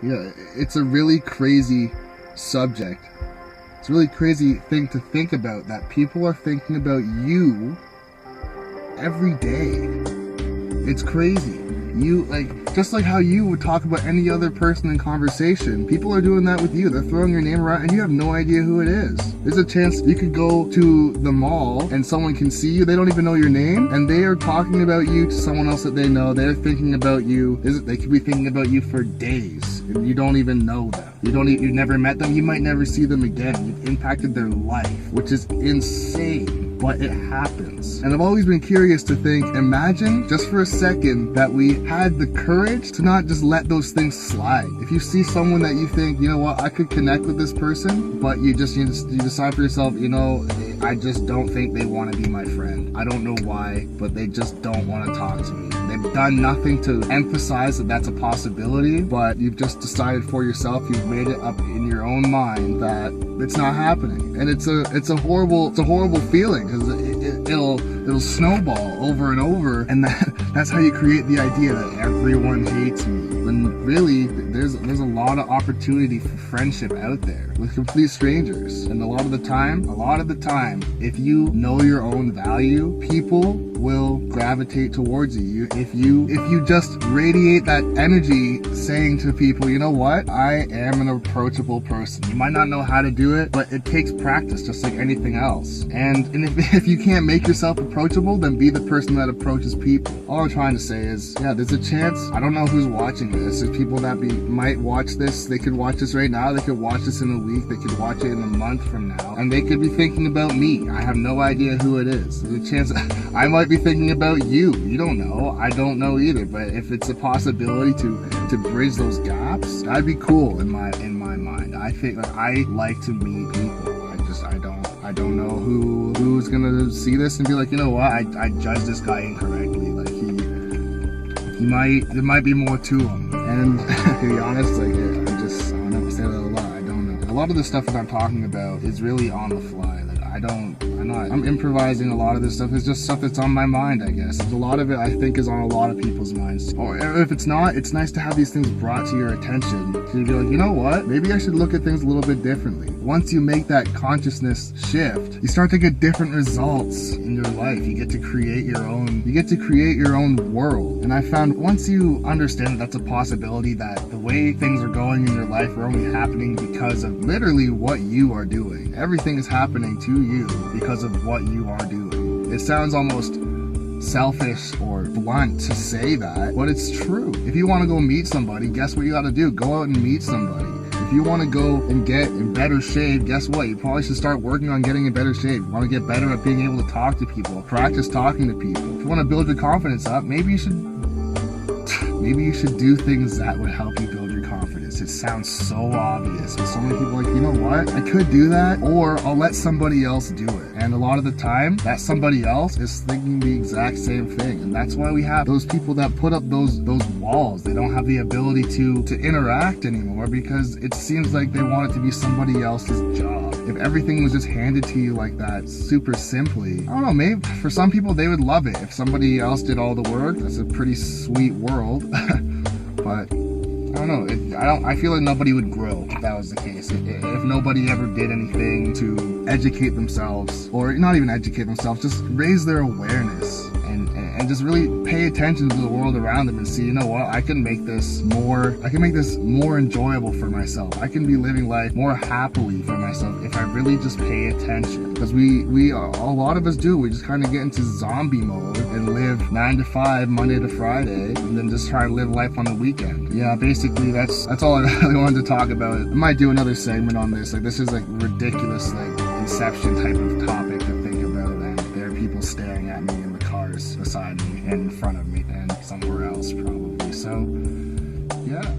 Yeah, it's a really crazy subject. It's a really crazy thing to think about, that people are thinking about you every day. It's crazy. You, like, just like how you would talk about any other person in conversation, people are doing that with you. They're throwing your name around and you have no idea who it is. There's a chance you could go to the mall and someone can see you, they don't even know your name, and they are talking about you to someone else that they know. They're thinking about you. They could be thinking about you for days and you don't even know them. You've never met them. You might never see them again. You've impacted their life, which is insane. But it happens. And I've always been curious to think, imagine just for a second that we had the courage to not just let those things slide. If you see someone that you think, you know what, I could connect with this person, but you decide for yourself, you know, I just don't think they want to be my friend. I don't know why, but they just don't want to talk to me. They've done nothing to emphasize that that's a possibility, but you've just decided for yourself, you've made it up in your own mind that it's not happening. And it's a horrible feeling, because it'll snowball over and over, and that's how you create the idea that everyone hates me. When really there's a lot of opportunity for friendship out there with complete strangers. And a lot of the time, if you know your own value, people will gravitate towards you. If you just radiate that energy, saying to people, you know what, I am an approachable person. You might not know how to do it, but it takes practice, just like anything else. And if you can't make yourself approachable, then be the person that approaches people. All I'm trying to say is, yeah, there's a chance, I don't know who's watching this. There's people that might watch this. They could watch this right now. They could watch this in a week. They could watch it in a month from now. And they could be thinking about me. I have no idea who it is. There's a chance I might be thinking about you. You don't know. I don't know either. But if it's a possibility to bridge those gaps, that'd be cool in my mind. I think that I like to meet people. I don't know who's gonna see this and be like, you know what, I judged this guy incorrectly. Like there might be more to him. And to be honest, like, I don't know, I say that a lot. I don't know. A lot of the stuff that I'm talking about is really on the fly. Like, I'm improvising a lot of this stuff. It's just stuff that's on my mind, I guess. A lot of it, I think, is on a lot of people's minds. Or if it's not, it's nice to have these things brought to your attention. To be like, you know what? Maybe I should look at things a little bit differently. Once you make that consciousness shift, you start to get different results in your life. You get to create your own world. And I found once you understand that that's a possibility, that the way things are going in your life are only happening because of literally what you are doing. Everything is happening to you because of what you are doing. It sounds almost selfish or blunt to say that, but it's true. If you want to go meet somebody, guess what you got to do? Go out and meet somebody. If you want to go and get in better shape, guess what? You probably should start working on getting in better shape. You want to get better at being able to talk to people, practice talking to people. If you want to build your confidence up, maybe you should do things that would help you build your confidence. It sounds so obvious, but so many people are like, you know what? I could do that, or I'll let somebody else do it. And a lot of the time, that somebody else is thinking the exact same thing. And that's why we have those people that put up those walls. They don't have the ability to interact anymore, because it seems like they want it to be somebody else's job. If everything was just handed to you like that, super simply, I don't know, maybe for some people they would love it. If somebody else did all the work, that's a pretty sweet world. But I don't know. I feel like nobody would grow if that was the case. If nobody ever did anything to educate themselves, or not even educate themselves, just raise their awareness and just really pay attention to the world around them and see, you know what, I can make this more enjoyable for myself. I can be living life more happily for myself if I really just pay attention. Because a lot of us do. We just kind of get into zombie mode and live 9 to 5, Monday to Friday, and then just try to live life on the weekend. Yeah, basically that's all I really wanted to talk about. I might do another segment on this. Like, this is like ridiculous, like Inception type of topic to think about, and there are people staring at me in the cars beside me and in front of me and somewhere else probably. So yeah.